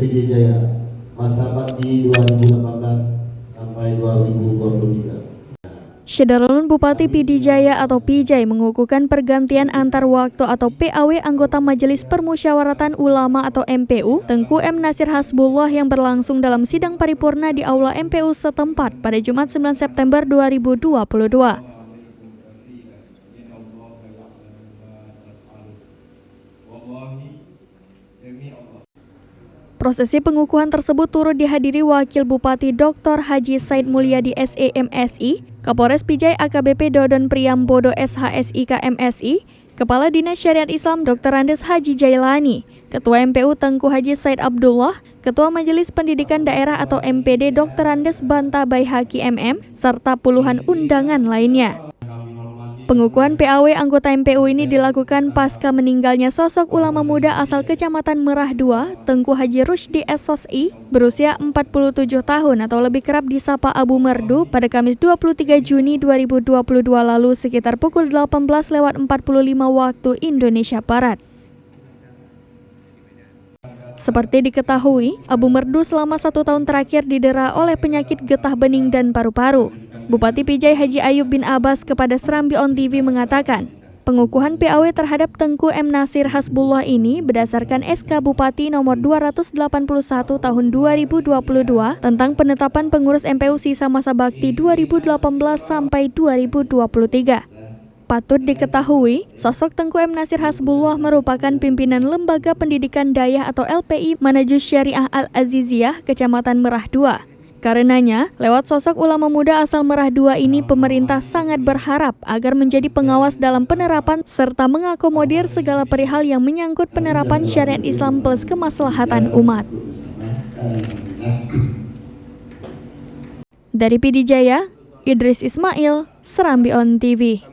PD Jaya masa bakti 2018 sampai 2023. Syederalun Bupati PD Jaya atau PJ mengukuhkan pergantian antar waktu atau PAW anggota Majelis Permusyawaratan Ulama atau MPU Tengku M. Nasir Hasbullah yang berlangsung dalam sidang paripurna di Aula MPU setempat pada Jumat 9 September 2022. Prosesi pengukuhan tersebut turut dihadiri Wakil Bupati Dr. Haji Said Mulyadi SEMSI, Kapolres PJ AKBP Dodon Priambodo SHSI KMSI, Kepala Dinas Syariat Islam Dr. Andes Haji Jailani, Ketua MPU Tengku Haji Said Abdullah, Ketua Majelis Pendidikan Daerah atau MPD Dr. Andes Banta Baihaki MM, serta puluhan undangan lainnya. Pengukuhan PAW anggota MPU ini dilakukan pasca meninggalnya sosok ulama muda asal Kecamatan Merah II, Tengku Haji Rusdi SOSI, berusia 47 tahun atau lebih kerap disapa Abu Merdu pada Kamis 23 Juni 2022 lalu sekitar pukul 18.45 waktu Indonesia Barat. Seperti diketahui, Abu Merdu selama 1 tahun terakhir didera oleh penyakit getah bening dan paru-paru. Bupati PJ Haji Ayub bin Abbas kepada Serambi On TV mengatakan, pengukuhan PAW terhadap Tengku M. Nasir Hasbullah ini berdasarkan SK Bupati nomor 281 tahun 2022 tentang penetapan pengurus MPU sisa masa bakti 2018 sampai 2023. Patut diketahui, sosok Tengku M. Nasir Hasbullah merupakan pimpinan Lembaga Pendidikan Dayah atau LPI Manajus Syariah Al-Aziziyah, Kecamatan Merah II. Karenanya, lewat sosok ulama muda asal Merah II ini, pemerintah sangat berharap agar menjadi pengawas dalam penerapan serta mengakomodir segala perihal yang menyangkut penerapan syariat Islam plus kemaslahatan umat. Dari PD Jaya, Idris Ismail, Serambi On TV.